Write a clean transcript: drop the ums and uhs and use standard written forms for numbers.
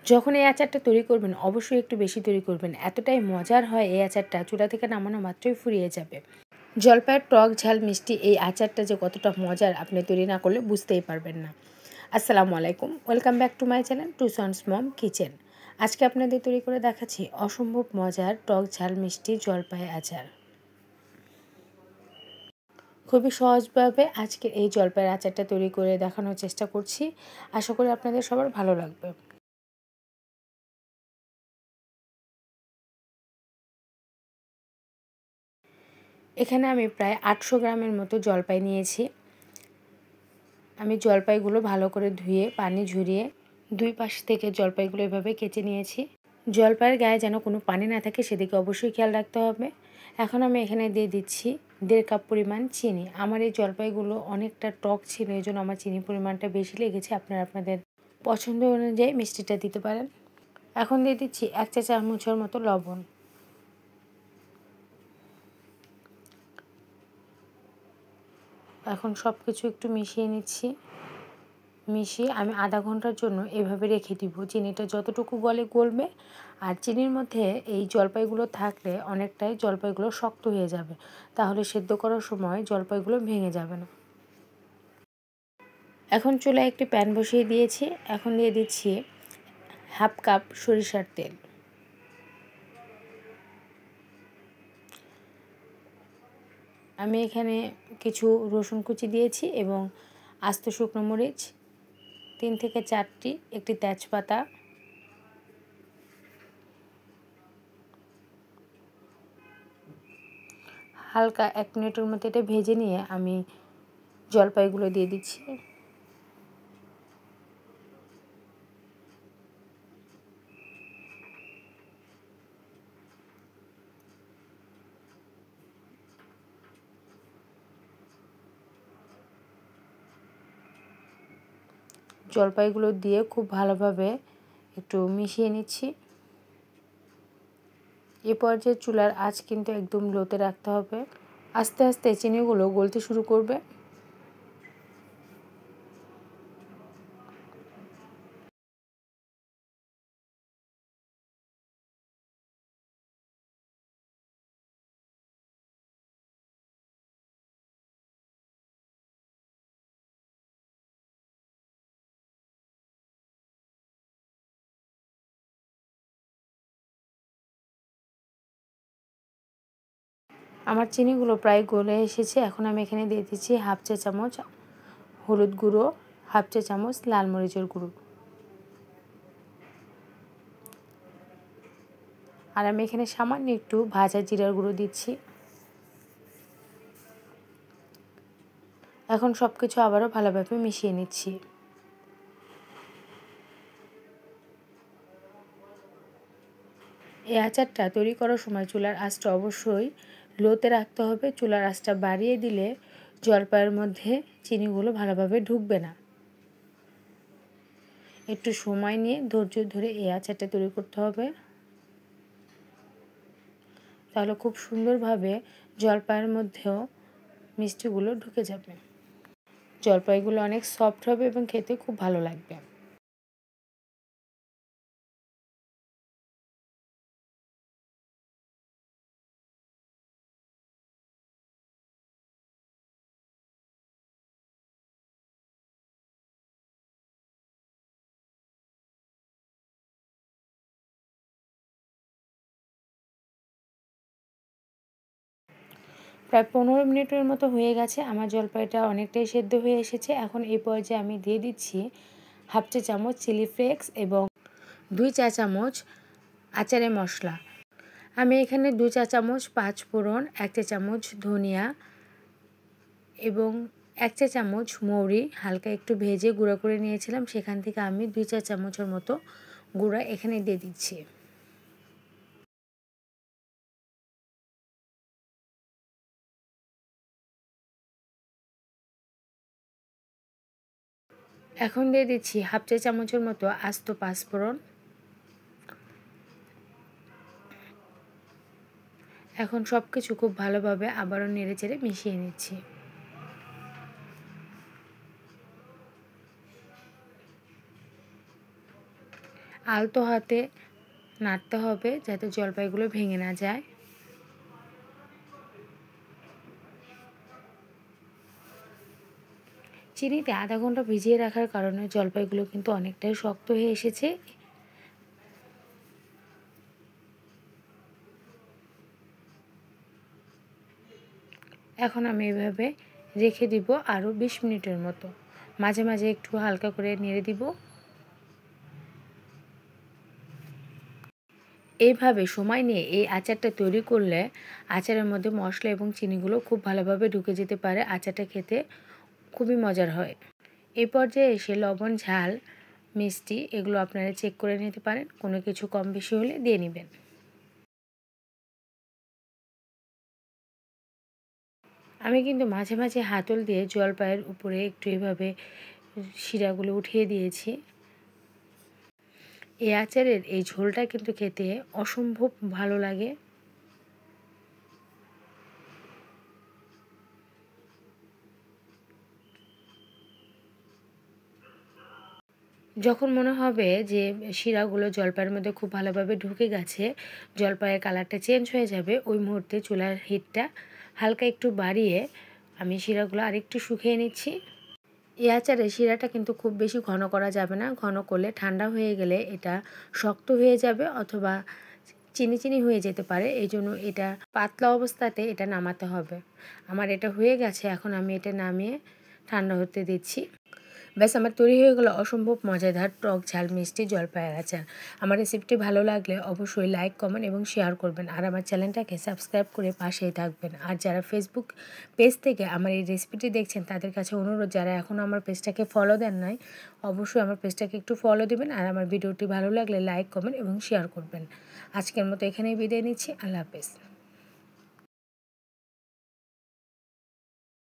যখন এই আচারটা তৈরি করবেন অবশ্যই একটু বেশি তৈরি করবেন, এতটাই মজার হয় এই আচারটা, চুলা থেকে নামানো মাত্রই ফুরিয়ে যাবে। জলপাইয়ের টক ঝাল মিষ্টি এই আচারটা যে কতটা মজার আপনি তৈরি না করলে বুঝতেই পারবেন না। আসসালামু আলাইকুম, welcome back to my channel টুসনস মম কিচেন। আজকে আপনাদের তৈরি করে দেখাচ্ছি অসম্ভব মজার টক ঝাল মিষ্টি জলপাই আচার। খুবই সহজভাবে আজকে এই জলপাইয়ের আচারটা তৈরি করে দেখানোর চেষ্টা করছি, আশা করি আপনাদের সবার ভালো লাগবে। এখানে আমি প্রায় 800 গ্রামের মতো জলপাই নিয়েছি। আমি জলপাইগুলো ভালো করে ধুয়ে পানি ঝরিয়ে দুই পাশ থেকে জলপাইগুলো এভাবে কেচে নিয়েছি। জলপাইয়ের গায়ে যেন কোনো পানি না থাকে সেদিকে অবশ্যই খেয়াল রাখতে হবে। এখন আমি এখানে দিয়ে দিচ্ছি 1.5 কাপ পরিমাণ চিনি। আমার এই জলপাইগুলো অনেকটা টক ছিল, এই জন্য আমার চিনির পরিমাণটা বেশি লেগেছে। আপনারা আপনাদের পছন্দ অনুযায়ী মিষ্টিটা দিতে পারেন। এখন দিয়ে দিচ্ছি 1 চা চামচের মতো লবণ। এখন সব কিছু একটু মিশিয়ে নিচ্ছি। মিশিয়ে আমি আধা ঘন্টার জন্য এভাবে রেখে দিব। চিনিটা যতটুকু গলবে, আর চিনির মধ্যে এই জলপাইগুলো থাকলে অনেকটাই জলপাইগুলো শক্ত হয়ে যাবে, তাহলে সেদ্ধ করার সময় জলপাইগুলো ভেঙে যাবে না। এখন চুলায় একটি প্যান বসিয়ে দিয়েছি। এখন দিয়ে দিচ্ছি 1/2 কাপ সরিষার তেল। আমি এখানে কিছু রসুন কুচি দিয়েছি এবং আস্ত শুকনো মরিচ 3 থেকে 4টি, একটি তেজপাতা, হালকা 1 মিনিটের মতো এটা ভেজে নিয়ে আমি জলপাইগুলো দিয়ে দিচ্ছি। জলপাইগুলো দিয়ে খুব ভালোভাবে একটু মিশিয়ে নিচ্ছি। এ পর্যায়ে চুলার আঁচ কিন্তু একদম লোতে রাখতে হবে। আস্তে আস্তে চিনিগুলো গলতে শুরু করবে। আমার চিনিগুলো প্রায় গলে এসেছে। এখন আমি এখানে দিয়ে দিচ্ছি 1/2 চা চামচ হলুদ গুঁড়ো, 1/2 চা চামচ লাল মরিচের গুঁড়ো, আর আমি এখানে সামান্য একটু ভাজা জিরার গুঁড়ো দিচ্ছি। এখন সব কিছু আবারও ভালোভাবে মিশিয়ে নিচ্ছি। এই আচারটা তৈরি করার সময় চুলার আঁচটা অবশ্যই লোতে রাখতে হবে। চুলার আঁচটা বাড়িয়ে দিলে জলপাইয়ের মধ্যে চিনিগুলো ভালোভাবে ঢুকবে না। একটু সময় নিয়ে ধৈর্য ধরে এই আচারটা তৈরি করতে হবে, তাহলে খুব সুন্দরভাবে জলপাইয়ের মধ্যেও মিষ্টিগুলো ঢুকে যাবে। জলপাইগুলো অনেক সফট হবে এবং খেতে খুব ভালো লাগবে। প্রায় 15 মিনিটের মতো হয়ে গেছে। আমার জলপাইটা অনেকটাই সেদ্ধ হয়ে এসেছে। এখন এই পর্যায়ে আমি দিয়ে দিচ্ছি 1/2 চা চামচ চিলি ফ্লেক্স এবং 2 চা চামচ আচারের মশলা। আমি এখানে 2 চা চামচ 5 ফোড়ন, 1 চা চামচ ধনিয়া এবং 1 চা চামচ মৌরি হালকা একটু ভেজে গুঁড়া করে নিয়েছিলাম, সেখান থেকে আমি 2 চা চামচের মতো গুঁড়া এখানে দিয়ে দিচ্ছি। এখন দিয়ে দিচ্ছি 1/2 চা চামচের মতো আস্ত পাঁচফোড়ন। এখন সব কিছু খুব ভালোভাবে আবারও নেড়েচেড়ে মিশিয়ে নিচ্ছি। আলতো হাতে নাড়তে হবে যাতে জলপাইগুলো ভেঙে না যায়। চিনিতে আধা ঘন্টা ভিজিয়ে রাখার কারণে জলপাইগুলো কিন্তু অনেকটাই শক্ত হয়ে এসেছে। এখন আমি এভাবে রেখে দিব আরও 20 মিনিটের মতো। মাঝে মাঝে একটু হালকা করে নেড়ে দিব। এইভাবে সময় নিয়ে এই আচারটা তৈরি করলে আচারের মধ্যে মশলা এবং চিনিগুলো খুব ভালোভাবে ঢুকে যেতে পারে। আচারটা খেতে খুবই মজার হয়। এই পর্যায়ে এসে লবণ, ঝাল, মিষ্টি এগুলো আপনারা চেক করে নিতে পারেন। কোনো কিছু কম বেশি হলে দিয়ে নেবেন। আমি কিন্তু মাঝে মাঝে হাতল দিয়ে জলপাইয়ের উপরে একটু এভাবে শিরাগুলো উঠিয়ে দিয়েছি। এই আচারের এই ঝোলটা কিন্তু খেতে অসম্ভব ভালো লাগে। যখন মনে হবে যে শিরাগুলো জলপাইয়ের মধ্যে খুব ভালোভাবে ঢুকে গেছে, জলপাইয়ের কালারটা চেঞ্জ হয়ে যাবে, ওই মুহূর্তে চুলার হিটটা হালকা একটু বাড়িয়ে আমি শিরাগুলো আরেকটু শুকিয়ে নিচ্ছি। এই আচারে শিরাটা কিন্তু খুব বেশি ঘন করা যাবে না। ঘন করলে ঠান্ডা হয়ে গেলে এটা শক্ত হয়ে যাবে অথবা চিনি চিনি হয়ে যেতে পারে। এই জন্য এটা পাতলা অবস্থাতে এটা নামাতে হবে। আমার এটা হয়ে গেছে, এখন আমি এটা নামিয়ে ঠান্ডা হতে দিচ্ছি। ব্যাস, আমার তৈরি হয়ে গেলো অসম্ভব মজাদার টক ঝাল মিষ্টি জলপাইয়ের আচার। আমার রেসিপিটি ভালো লাগলে অবশ্যই লাইক, কমেন্ট এবং শেয়ার করবেন। আর আমার চ্যানেলটাকে সাবস্ক্রাইব করে পাশেই থাকবেন। আর যারা ফেসবুক পেজ থেকে আমার এই রেসিপিটি দেখছেন তাদের কাছে অনুরোধ, যারা এখনও আমার পেজটাকে ফলো দেন নাই অবশ্যই আমার পেজটাকে একটু ফলো দেবেন। আর আমার ভিডিওটি ভালো লাগলে লাইক, কমেন্ট এবং শেয়ার করবেন। আজকের মতো এখানেই বিদায় নিচ্ছি। আল্লাহ হাফেজ।